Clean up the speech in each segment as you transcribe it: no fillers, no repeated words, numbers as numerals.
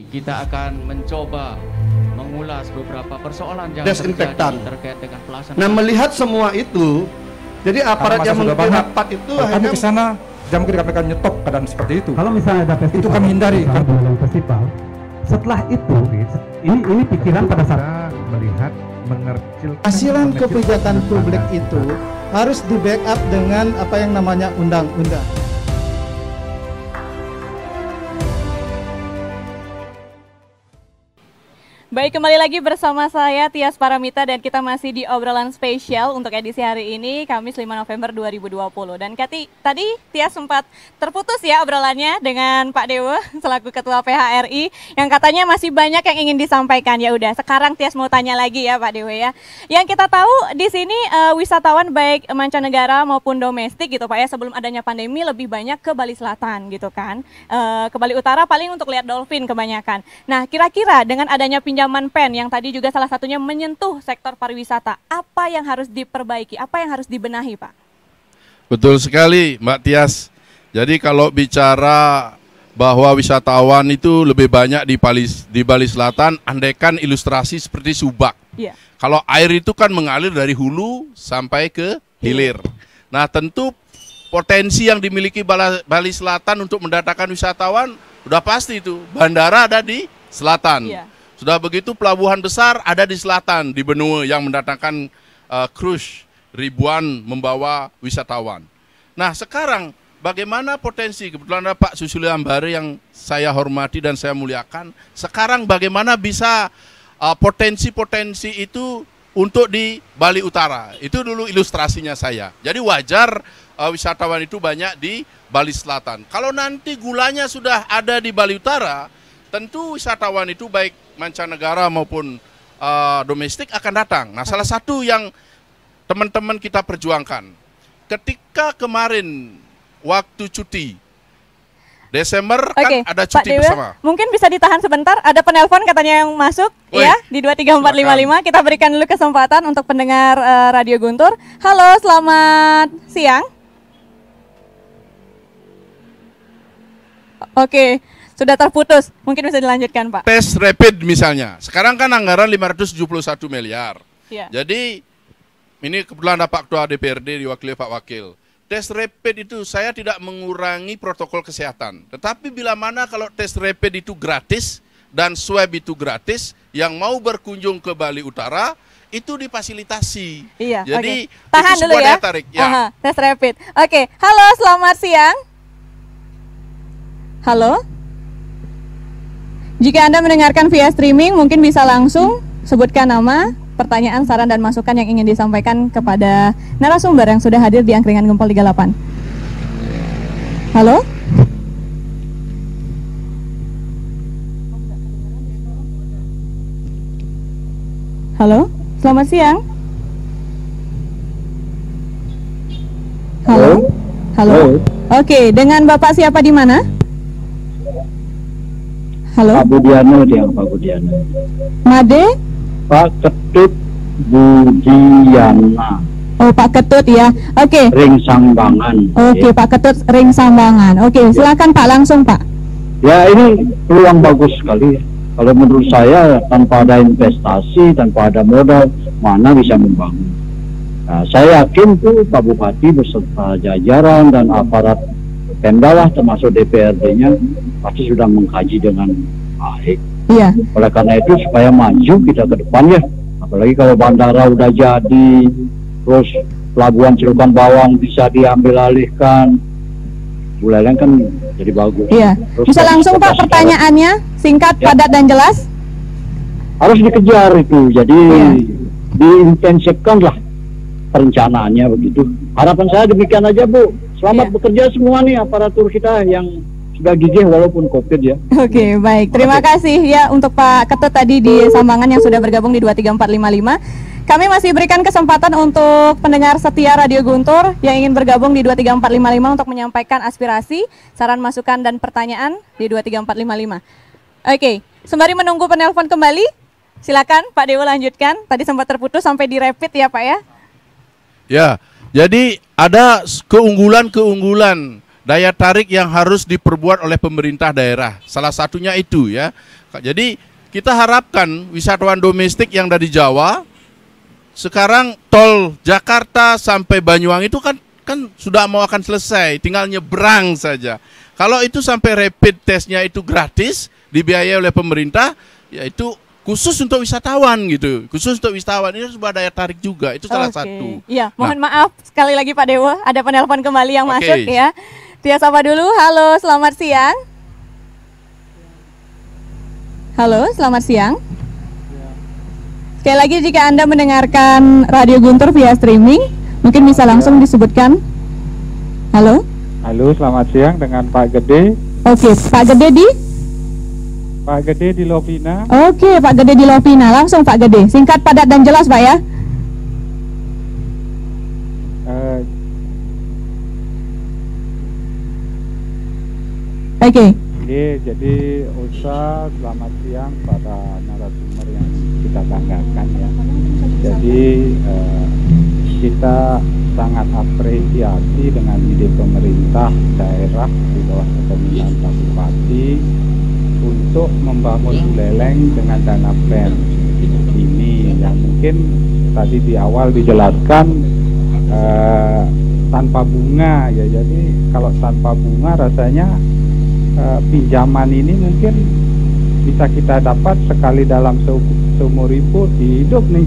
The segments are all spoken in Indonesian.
Kita akan mencoba mengulas beberapa persoalan yang desinfektan terkait dengan pelaksanaan. Nah, melihat semua itu, jadi aparat yang mengikuti rapat itu kami ke sana, jam kami akan nyetop keadaan seperti itu. Kalau misalnya ada festival, itu kami hindari kan festival. Setelah itu, ini pikiran pada saat melihat mengercil hasilan kebijakan publik itu harus di backup dengan apa yang namanya undang-undang. Baik, kembali lagi bersama saya Tias Paramita dan kita masih di obrolan spesial untuk edisi hari ini Kamis 5 November 2020. Dan tadi Tias sempat terputus ya obrolannya dengan Pak Dewo selaku Ketua PHRI yang katanya masih banyak yang ingin disampaikan. Ya udah, sekarang Tias mau tanya lagi ya Pak Dewo ya. Yang kita tahu di sini wisatawan baik mancanegara maupun domestik gitu Pak ya, sebelum adanya pandemi lebih banyak ke Bali Selatan gitu kan. Ke Bali Utara paling untuk lihat dolphin kebanyakan. Nah, kira-kira dengan adanya pinjaman PEN yang tadi juga salah satunya menyentuh sektor pariwisata, apa yang harus diperbaiki, apa yang harus dibenahi Pak? Betul sekali Mbak Tias. Jadi kalau bicara bahwa wisatawan itu lebih banyak di Bali Selatan, andaikan ilustrasi seperti Subak. Yeah. Kalau air itu kan mengalir dari hulu sampai ke hilir. Nah, tentu potensi yang dimiliki Bali Selatan untuk mendatangkan wisatawan udah pasti itu. Bandara ada di selatan. Yeah. Sudah begitu pelabuhan besar ada di selatan, di benua yang mendatangkan cruise ribuan membawa wisatawan. Nah, sekarang bagaimana potensi, kebetulan ada Pak Susilo Ambari yang saya hormati dan saya muliakan, sekarang bagaimana bisa potensi-potensi itu untuk di Bali Utara. Itu dulu ilustrasinya saya. Jadi wajar wisatawan itu banyak di Bali Selatan. Kalau nanti gulanya sudah ada di Bali Utara, tentu wisatawan itu baik mancanegara maupun domestik akan datang. Nah, salah satu yang teman-teman kita perjuangkan, ketika kemarin waktu cuti, Desember kan ada cuti Pak Dewa, bersama. Mungkin bisa ditahan sebentar, ada penelpon katanya yang masuk. Woy, ya di 23455. Kita berikan dulu kesempatan untuk pendengar Radio Guntur. Halo, selamat siang. Oke. Sudah terputus, mungkin bisa dilanjutkan Pak. Tes rapid misalnya, sekarang kan anggaran 571 miliar. Ya. Jadi ini kebetulan ada Pak Ketua DPRD diwakili Pak Wakil. Tes rapid itu saya tidak mengurangi protokol kesehatan. Tetapi bila mana kalau tes rapid itu gratis dan swab itu gratis, yang mau berkunjung ke Bali Utara itu difasilitasi. Iya. Jadi tahan itu dulu ya. tarik. Ya. Aha, tes rapid. Oke, halo selamat siang. Halo. Jika Anda mendengarkan via streaming, mungkin bisa langsung sebutkan nama, pertanyaan, saran, dan masukan yang ingin disampaikan kepada narasumber yang sudah hadir di Angkringan Gempol 38. Halo? Halo? Selamat siang. Halo? Halo? Oke, dengan Bapak siapa di mana? Halo? Pak Budiano dia, Pak Budiano. Made? Pak Ketut Budiana. Oh, Pak Ketut ya. Oke. Ring Sambangan. Oke, ya. Pak Ketut Ring Sambangan. Oke, silakan Pak, langsung Pak. Ya, ini peluang bagus sekali. Kalau menurut saya tanpa ada investasi, tanpa ada modal, mana bisa membangun. Nah, saya yakin tuh Pak Bupati beserta jajaran dan aparat Pemda termasuk DPRD-nya pasti sudah mengkaji dengan baik. Iya. Oleh karena itu supaya maju kita ke depan ya. Apalagi kalau bandara udah jadi, terus pelabuhan Cilegon Bawang bisa diambil alihkan, bulanan kan jadi bagus. Iya. Terus bisa langsung Pak pertanyaannya, singkat, ya, padat dan jelas. Harus dikejar itu. Jadi diintensifkan lah perencanaannya begitu. Harapan saya demikian aja Bu. Selamat bekerja semua nih aparatur kita yang sudah gigih walaupun COVID ya. Oke, baik. Terima kasih ya untuk Pak Ketut tadi di Sambangan yang sudah bergabung di 23455. Kami masih berikan kesempatan untuk pendengar setia Radio Guntur yang ingin bergabung di 23455 untuk menyampaikan aspirasi, saran, masukan, dan pertanyaan di 23455. Oke, sembari menunggu penelpon kembali, silakan Pak Dewo lanjutkan. Tadi sempat terputus sampai di rapid ya Pak ya. Ya, jadi ada keunggulan-keunggulan daya tarik yang harus diperbuat oleh pemerintah daerah. Salah satunya itu ya. Jadi kita harapkan wisatawan domestik yang dari Jawa, sekarang tol Jakarta sampai Banyuwangi itu kan sudah mau akan selesai, tinggal nyebrang saja. Kalau itu sampai rapid testnya itu gratis, dibiayai oleh pemerintah, yaitu khusus untuk wisatawan gitu. Khusus untuk wisatawan ini sebuah daya tarik juga, itu salah satu. Iya, mohon maaf sekali lagi Pak Dewo, ada penelpon kembali yang masuk ya. Tia sapa dulu, halo selamat siang. Halo, selamat siang. Sekali lagi jika Anda mendengarkan Radio Guntur via streaming, mungkin bisa langsung disebutkan. Halo? Halo, selamat siang dengan Pak Gede. Oke, Pak Gede di? Pak Gede di Lovina. Oke, Pak Gede di Lovina. Langsung Pak Gede, singkat, padat, dan jelas Pak ya. Oke. Jadi Ustaz, selamat siang pada narasumber yang kita banggakan ya. Jadi kita sangat apresiasi dengan ide pemerintah daerah di bawah kepemimpinan Pak Bupati untuk membangun Buleleng dengan dana plan ini yang mungkin tadi di awal dijelaskan tanpa bunga ya. Jadi kalau tanpa bunga rasanya pinjaman ini mungkin bisa kita dapat sekali dalam seumur hidup nih.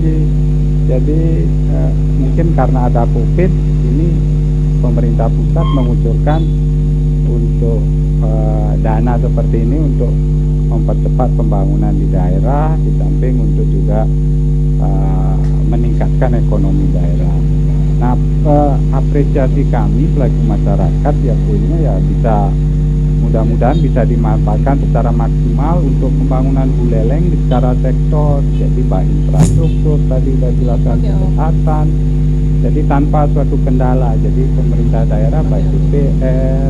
Jadi mungkin karena ada COVID ini pemerintah pusat mengucurkan untuk dana seperti ini untuk mempercepat pembangunan di daerah, di samping untuk juga meningkatkan ekonomi daerah. Nah, apresiasi kami selaku masyarakat ya punya ya bisa mudah-mudahan bisa dimanfaatkan secara maksimal untuk pembangunan Buleleng di secara sektor, jadi baik infrastruktur tadi sudah dijelaskan, kesehatan, jadi tanpa suatu kendala. Jadi pemerintah daerah baik DPR,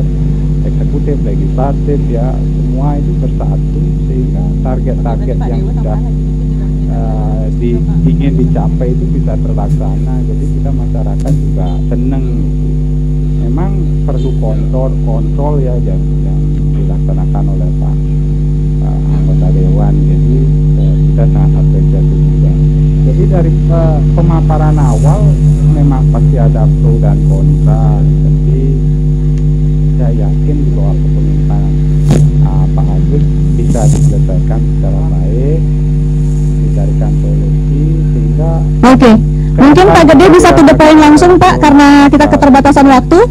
eksekutif, legislatif ya semua itu bersatu sehingga target-target yang sudah ingin dicapai itu bisa terlaksana. Jadi kita masyarakat juga seneng gitu. Memang perlu kontrol ya yang dilaksanakan oleh Pak anggota Dewan. Jadi kita sangat apresiasi juga. Jadi dari pemaparan awal memang pasti ada pro dan kontra. Tapi saya yakin di bawah kepemimpinan Pak Agus bisa diselesaikan secara baik, dicarikan solusi sehingga. Oke. Mungkin Pak Gede bisa to the point langsung Pak, karena kita keterbatasan waktu.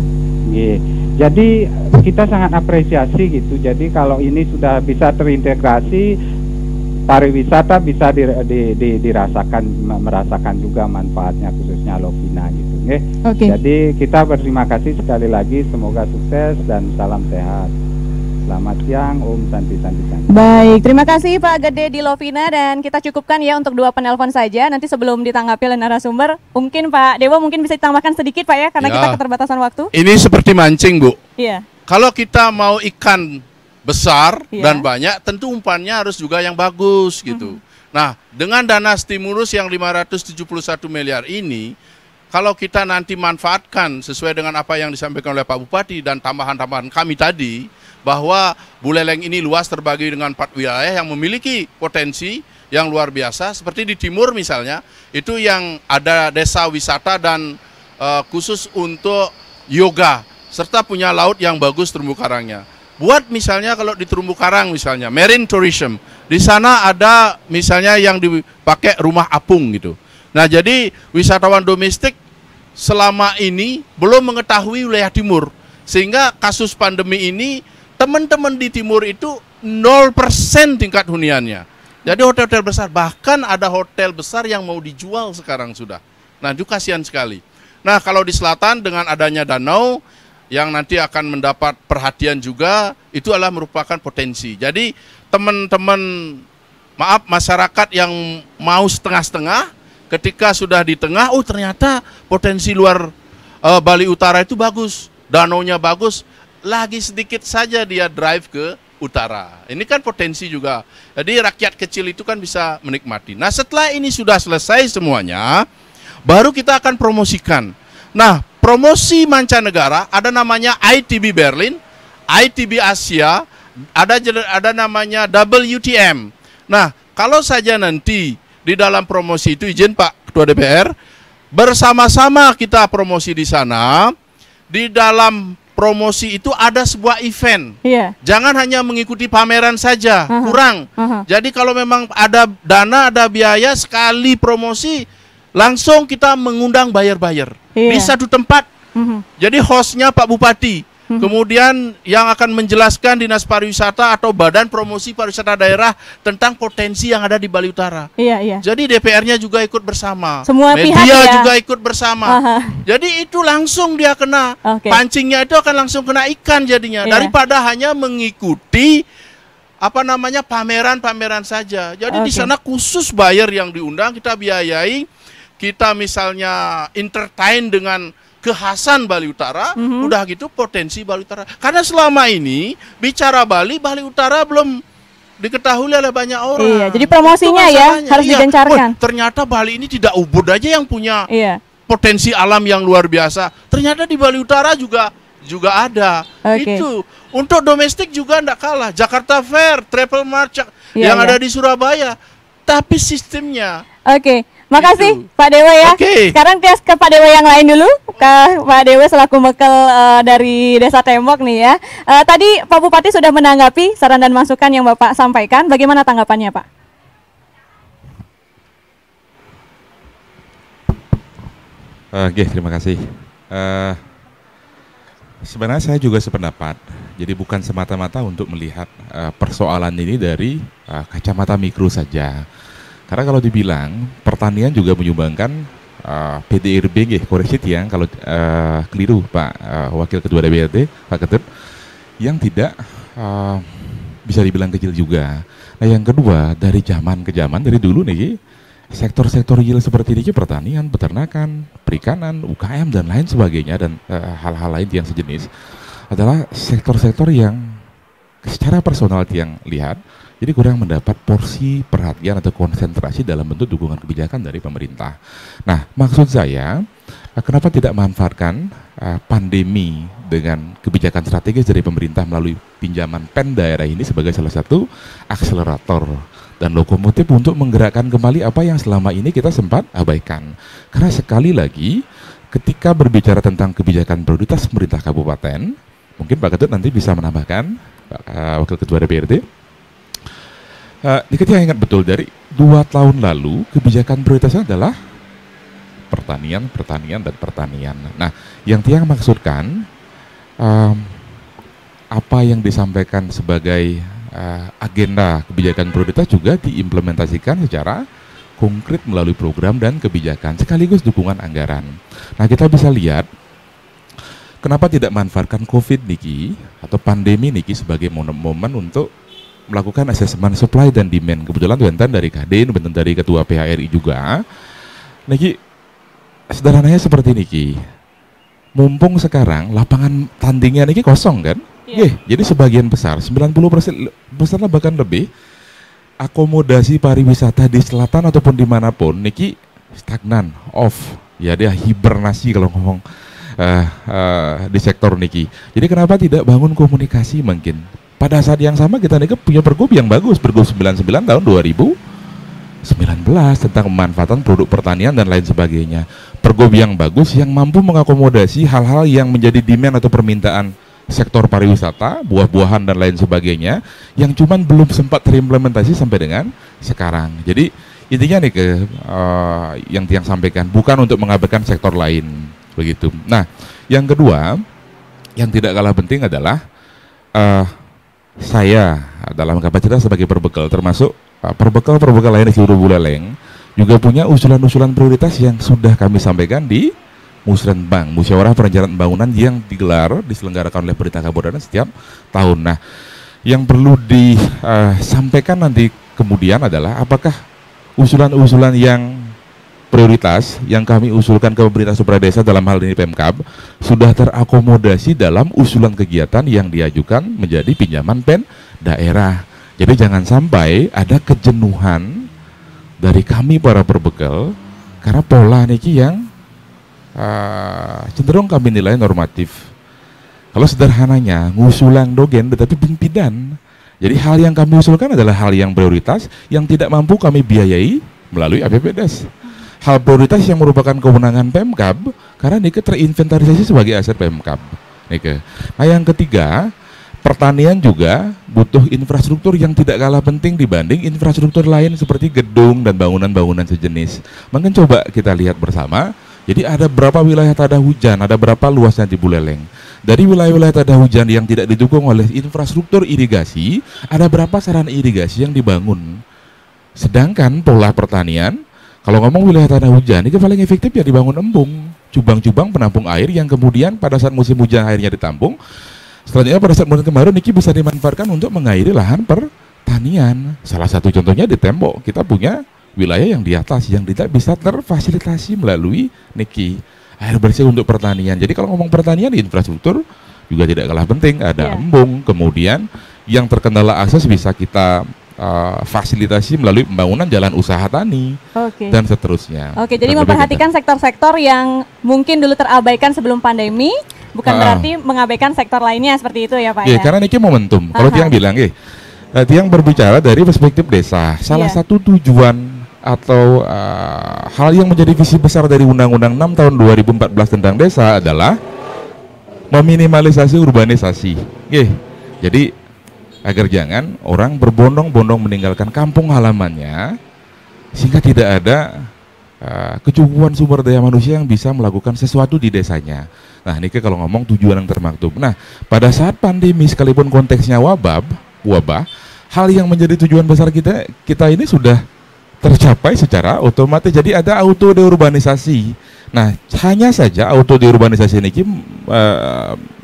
Yeah. Jadi kita sangat apresiasi gitu. Jadi kalau ini sudah bisa terintegrasi, pariwisata bisa merasakan juga manfaatnya khususnya Lovina gitu. Okay. Jadi kita berterima kasih sekali lagi, semoga sukses dan salam sehat. Selamat siang, Om Santi. Baik, terima kasih Pak Gede di Lovina, dan kita cukupkan ya untuk 2 penelpon saja. Nanti sebelum ditanggapi oleh narasumber, mungkin Pak Dewo mungkin bisa ditambahkan sedikit Pak ya, karena kita keterbatasan waktu. Ini seperti mancing Bu. Iya. Kalau kita mau ikan besar dan banyak, tentu umpannya harus juga yang bagus gitu. Nah, dengan dana stimulus yang 571 miliar ini, kalau kita nanti manfaatkan sesuai dengan apa yang disampaikan oleh Pak Bupati dan tambahan-tambahan kami tadi, bahwa Buleleng ini luas terbagi dengan 4 wilayah yang memiliki potensi yang luar biasa. Seperti di timur misalnya, itu yang ada desa wisata dan khusus untuk yoga, serta punya laut yang bagus terumbu karangnya. Buat misalnya kalau di terumbu karang misalnya, marine tourism, di sana ada misalnya yang dipakai rumah apung gitu. Nah jadi wisatawan domestik selama ini belum mengetahui wilayah timur, sehingga kasus pandemi ini teman-teman di timur itu 0% tingkat huniannya. Jadi hotel-hotel besar, bahkan ada hotel besar yang mau dijual sekarang sudah. Nah itu kasihan sekali. Nah kalau di selatan dengan adanya danau yang nanti akan mendapat perhatian juga, itu adalah merupakan potensi. Jadi teman-teman, maaf, masyarakat yang mau setengah-setengah, ketika sudah di tengah, oh ternyata potensi luar Bali Utara itu bagus, danaunya bagus, lagi sedikit saja dia drive ke utara. Ini kan potensi juga. Jadi rakyat kecil itu kan bisa menikmati. Nah setelah ini sudah selesai semuanya, baru kita akan promosikan. Nah promosi mancanegara ada namanya ITB Berlin, ITB Asia, ada namanya WTM. Nah, kalau saja nanti di dalam promosi itu, izin Pak Ketua DPR, bersama-sama kita promosi di sana, di dalam promosi itu ada sebuah event. Jangan hanya mengikuti pameran saja, kurang. Jadi kalau memang ada dana, ada biaya, sekali promosi, langsung kita mengundang buyer-buyer. Di satu tempat. Jadi hostnya Pak Bupati. Kemudian yang akan menjelaskan Dinas Pariwisata atau Badan Promosi Pariwisata Daerah tentang potensi yang ada di Bali Utara. Jadi DPR-nya juga ikut bersama. Semua media pihak ya? juga ikut bersama. Jadi itu langsung dia kena. Pancingnya itu akan langsung kena ikan jadinya. Daripada hanya mengikuti pameran-pameran saja. Jadi di sana khusus buyer yang diundang, kita biayai, kita misalnya entertain dengan kekhasan Bali Utara, udah gitu potensi Bali Utara. Karena selama ini bicara Bali Utara belum diketahui oleh banyak orang. Jadi promosinya harus digencarkan. Ternyata Bali ini tidak Ubud aja yang punya potensi alam yang luar biasa. Ternyata di Bali Utara juga ada. Itu untuk domestik juga tidak kalah. Jakarta Fair, Travel Mart yang ada di Surabaya. Tapi sistemnya. Makasih Pak Dewa ya. Sekarang kita ke Pak Dewa yang lain dulu. Pak Dewa selaku bekal dari Desa Tembok nih ya. Tadi Pak Bupati sudah menanggapi saran dan masukan yang Bapak sampaikan. Bagaimana tanggapannya Pak? Terima kasih. Sebenarnya saya juga sependapat. Jadi bukan semata-mata untuk melihat persoalan ini dari kacamata mikro saja. Karena kalau dibilang pertanian juga menyumbangkan PDRB, koreksi yang kalau keliru Pak Wakil Ketua DPRD, Pak Ketut, yang tidak bisa dibilang kecil juga. Nah yang kedua, dari zaman ke zaman, dari dulu nih, sektor-sektor real seperti ini, pertanian, peternakan, perikanan, UKM dan lain sebagainya, dan hal-hal lain yang sejenis, adalah sektor-sektor yang secara personal yang lihat, jadi kurang mendapat porsi perhatian atau konsentrasi dalam bentuk dukungan kebijakan dari pemerintah. Nah, maksud saya, kenapa tidak memanfaatkan pandemi dengan kebijakan strategis dari pemerintah melalui pinjaman PEN daerah ini sebagai salah satu akselerator dan lokomotif untuk menggerakkan kembali apa yang selama ini kita sempat abaikan. Karena sekali lagi, ketika berbicara tentang kebijakan prioritas pemerintah kabupaten, mungkin Pak Ketut nanti bisa menambahkan, Wakil Ketua DPRD, kita ingat betul dari 2 tahun lalu kebijakan prioritasnya adalah pertanian. Nah, yang Tiang maksudkan apa yang disampaikan sebagai agenda kebijakan prioritas juga diimplementasikan secara konkret melalui program dan kebijakan sekaligus dukungan anggaran. Nah, kita bisa lihat kenapa tidak manfaatkan COVID niki atau pandemi niki sebagai momen untuk melakukan asesmen supply dan demand. Kebetulan bentan dari Kadin, bentan dari Ketua PHRI juga. Niki, sederhananya seperti niki. Mumpung sekarang lapangan tandingnya niki kosong kan? Jadi sebagian besar, 90% bahkan lebih, akomodasi pariwisata di selatan ataupun dimanapun niki stagnan, off. Ya dia hibernasi kalau ngomong di sektor niki. Jadi kenapa tidak bangun komunikasi mungkin? Pada saat yang sama kita nih punya pergub yang bagus, pergub 99 tahun 2019 tentang pemanfaatan produk pertanian dan lain sebagainya. Pergub yang bagus yang mampu mengakomodasi hal-hal yang menjadi demand atau permintaan sektor pariwisata, buah-buahan dan lain sebagainya, yang cuman belum sempat terimplementasi sampai dengan sekarang. Jadi intinya nih yang Tiang sampaikan bukan untuk mengabaikan sektor lain begitu. Nah, yang kedua yang tidak kalah penting adalah saya dalam kapasitas sebagai perbekal, termasuk perbekal lain di seluruh Buleleng, juga punya usulan-usulan prioritas yang sudah kami sampaikan di Musrenbang, Musyawarah Perencanaan Pembangunan yang diselenggarakan oleh pemerintah kabupaten setiap tahun. Nah, yang perlu disampaikan nanti kemudian adalah apakah usulan-usulan yang prioritas yang kami usulkan ke pemerintah Supradesa dalam hal ini Pemkab sudah terakomodasi dalam usulan kegiatan yang diajukan menjadi pinjaman PEN daerah. Jadi jangan sampai ada kejenuhan dari kami para perbekal karena pola niki yang cenderung kami nilai normatif. Kalau sederhananya ngusulang dogen tetapi pimpinan. Jadi hal yang kami usulkan adalah hal yang prioritas yang tidak mampu kami biayai melalui APBDes. Hal prioritas yang merupakan kewenangan Pemkab karena Nike terinventarisasi sebagai aset Pemkab. Nike. Nah yang ketiga, pertanian juga butuh infrastruktur yang tidak kalah penting dibanding infrastruktur lain seperti gedung dan bangunan-bangunan sejenis. Mungkin coba kita lihat bersama. Jadi ada berapa wilayah tada hujan, ada berapa luasnya di Buleleng. Dari wilayah-wilayah tada hujan yang tidak didukung oleh infrastruktur irigasi, ada berapa saran irigasi yang dibangun. Sedangkan pola pertanian, kalau ngomong wilayah tada hujan, itu paling efektif ya dibangun embung, cubang-cubang penampung air yang kemudian pada saat musim hujan airnya ditampung. Selanjutnya pada saat musim kemarau niki bisa dimanfaatkan untuk mengairi lahan pertanian. Salah satu contohnya di Tembok, kita punya wilayah yang di atas yang tidak bisa terfasilitasi melalui niki air bersih untuk pertanian. Jadi kalau ngomong pertanian, infrastruktur juga tidak kalah penting. Ada embung, kemudian yang terkendala akses bisa kita fasilitasi melalui pembangunan jalan usaha tani dan seterusnya. Oke, jadi memperhatikan sektor-sektor yang mungkin dulu terabaikan sebelum pandemi, bukan berarti mengabaikan sektor lainnya seperti itu ya Pak. Iya, karena niki momentum. Kalau Tiang bilang, Tiang berbicara dari perspektif desa. Salah satu tujuan atau hal yang menjadi visi besar dari Undang-Undang 6 tahun 2014 tentang desa adalah meminimalisasi urbanisasi. Jadi agar jangan orang berbondong-bondong meninggalkan kampung halamannya sehingga tidak ada kecukupan sumber daya manusia yang bisa melakukan sesuatu di desanya. Nah, ini kalau ngomong tujuan yang termaktub. Nah, pada saat pandemi sekalipun konteksnya wabah, hal yang menjadi tujuan besar kita ini sudah tercapai secara otomatis. Jadi ada auto deurbanisasi. Nah, hanya saja auto deurbanisasi ini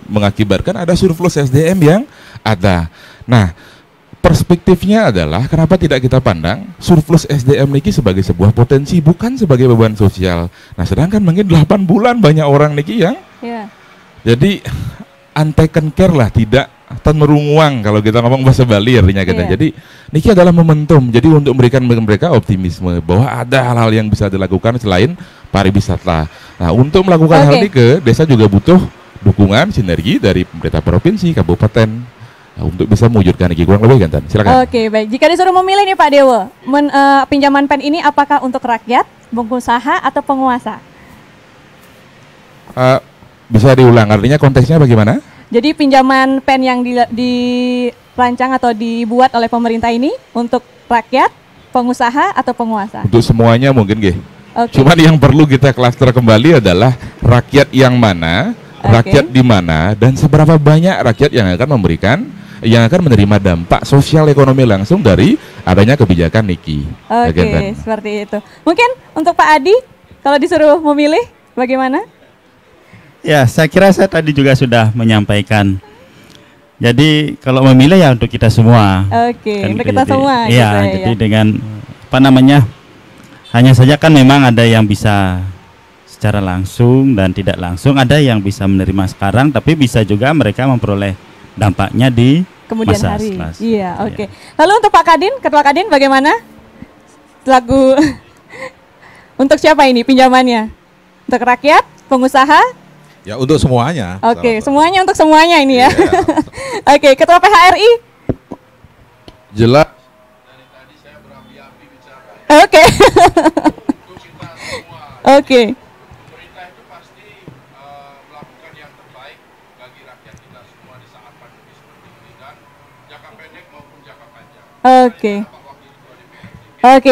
mengakibatkan ada surplus SDM yang ada. Nah, perspektifnya adalah kenapa tidak kita pandang surplus SDM niki sebagai sebuah potensi, bukan sebagai beban sosial. Nah, sedangkan mungkin 8 bulan banyak orang niki yang jadi untaken care lah, tidak tan merunguang kalau kita ngomong bahasa Bali artinya kita. Jadi niki adalah momentum. Jadi untuk memberikan mereka optimisme bahwa ada hal-hal yang bisa dilakukan selain pariwisata. Nah, untuk melakukan hal ini desa juga butuh dukungan sinergi dari pemerintah provinsi, kabupaten untuk bisa mewujudkan niki. Kurang lebih Gantan. Silakan. Oke, baik. Jika disuruh memilih nih Pak Dewo, pinjaman pen ini apakah untuk rakyat, pengusaha atau penguasa? Bisa diulang, artinya konteksnya bagaimana? Jadi pinjaman pen yang dirancang atau dibuat oleh pemerintah ini untuk rakyat, pengusaha atau penguasa? Untuk semuanya mungkin Cuman yang perlu kita klaster kembali adalah rakyat yang mana, rakyat di mana, dan seberapa banyak rakyat yang akan menerima dampak sosial ekonomi langsung dari adanya kebijakan niki. Seperti itu. Mungkin untuk Pak Adi, kalau disuruh memilih bagaimana? Ya, saya kira saya tadi juga sudah menyampaikan. Jadi kalau memilih ya untuk kita semua. Untuk kita semua. Iya, jadi dengan hanya saja kan memang ada yang bisa secara langsung dan tidak langsung, ada yang bisa menerima sekarang, tapi bisa juga mereka memperoleh dampaknya di kemudian hari. Iya, Lalu untuk Pak Kadin, Ketua Kadin bagaimana? Untuk siapa ini pinjamannya? Untuk rakyat, pengusaha? Ya untuk semuanya. Semuanya untuk semuanya ini ya. Ketua PHRI. Jelas. Dari tadi saya berapi-api bicara. Pemerintah itu pasti melakukan yang terbaik bagi rakyat kita semua di saat pandemi seperti ini, dan jangka pendek maupun jangka panjang.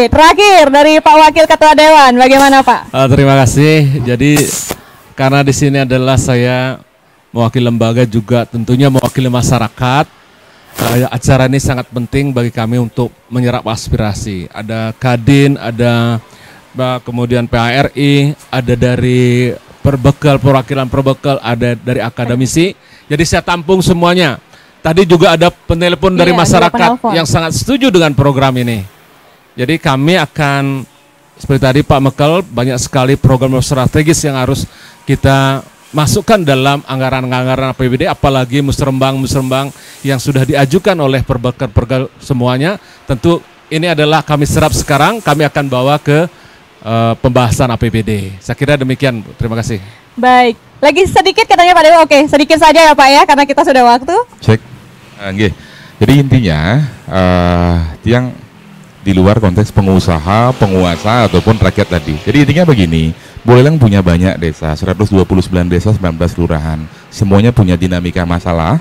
Terakhir dari Pak Wakil Ketua Dewan, bagaimana Pak? Terima kasih. Jadi karena di sini adalah saya mewakili lembaga juga tentunya mewakili masyarakat. Acara ini sangat penting bagi kami untuk menyerap aspirasi. Ada Kadin, ada kemudian PHRI, ada dari perwakilan perbekal, ada dari akademisi. Jadi saya tampung semuanya. Tadi juga ada penelpon dari masyarakat yang sangat setuju dengan program ini. Jadi kami akan seperti tadi Pak Mekel, banyak sekali program strategis yang harus kita masukkan dalam anggaran-anggaran APBD, apalagi musrembang yang sudah diajukan oleh perbekal semuanya. Tentu ini adalah kami serap sekarang, kami akan bawa ke pembahasan APBD. Saya kira demikian, Bu. Terima kasih. Baik, lagi sedikit katanya Pak Dewa. Oke, sedikit saja ya Pak ya, karena kita sudah waktu. Cek. Jadi intinya yang di luar konteks pengusaha, penguasa ataupun rakyat tadi. Jadi intinya begini, Buleleng punya banyak desa, 129 desa, 19 kelurahan. Semuanya punya dinamika masalah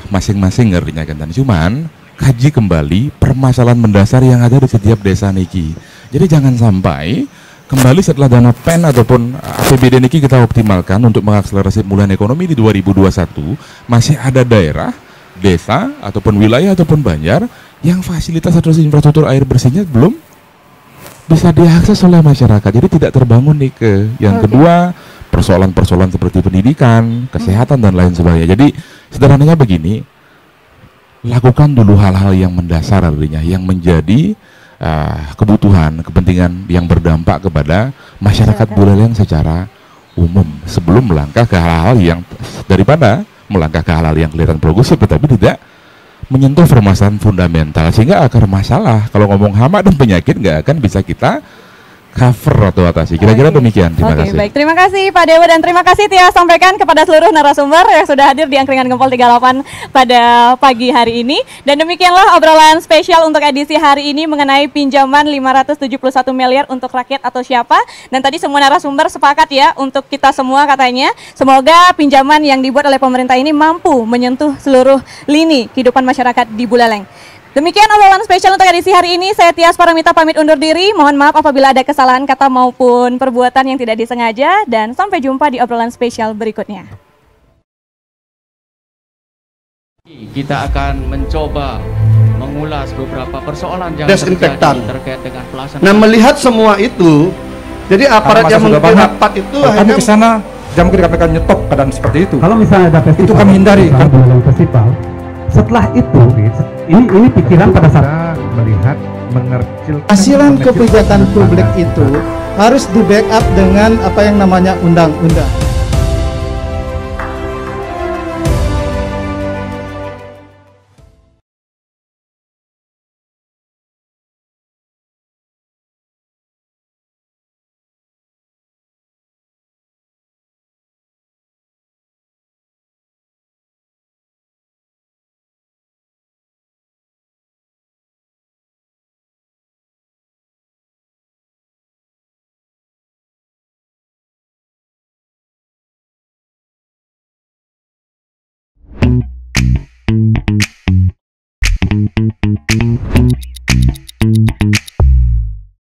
masing-masing ngertinya kan. Cuman kaji kembali permasalahan mendasar yang ada di setiap desa niki. Jadi jangan sampai kembali setelah dana PEN ataupun APBD niki kita optimalkan untuk mengakselerasi pemulihan ekonomi di 2021, masih ada daerah, desa ataupun wilayah ataupun banjar yang fasilitas atau infrastruktur air bersihnya belum bisa diakses oleh masyarakat. Jadi tidak terbangun nih ke yang kedua, persoalan-persoalan seperti pendidikan, kesehatan dan lain sebagainya. Jadi sederhananya begini, lakukan dulu hal-hal yang mendasar artinya, yang menjadi kebutuhan, kepentingan yang berdampak kepada masyarakat Buleleng secara umum sebelum melangkah ke hal-hal yang daripada melangkah ke hal-hal yang kelihatan progresif tetapi tidak menyentuh permasalahan fundamental, sehingga akar masalah kalau ngomong hama dan penyakit nggak akan bisa kita cover atau atasi. Kira-kira demikian. Terima kasih. Baik, terima kasih Pak Dewa dan terima kasih Tia sampaikan kepada seluruh narasumber yang sudah hadir di Angkringan Gempol 38 pada pagi hari ini. Dan demikianlah obrolan spesial untuk edisi hari ini mengenai pinjaman 571 miliar untuk rakyat atau siapa. Dan tadi semua narasumber sepakat ya untuk kita semua katanya. Semoga pinjaman yang dibuat oleh pemerintah ini mampu menyentuh seluruh lini kehidupan masyarakat di Buleleng. Demikian obrolan spesial untuk edisi hari ini. Saya Tias Paramita pamit undur diri. Mohon maaf apabila ada kesalahan kata maupun perbuatan yang tidak disengaja. Dan sampai jumpa di obrolan spesial berikutnya. Kita akan mencoba mengulas beberapa persoalan yang desinfektan terkait dengan pelaksanaan. Nah, melihat semua itu, jadi aparat yang memimpin rapat itu kami ke sana, jam kita akan nyetop keadaan seperti itu. Kalau misalnya ada festival, itu kami hindari. Festival. Setelah itu, ini pikiran pada saat melihat mengercil hasilan kebijakan publik itu harus di backup dengan apa yang namanya undang-undang.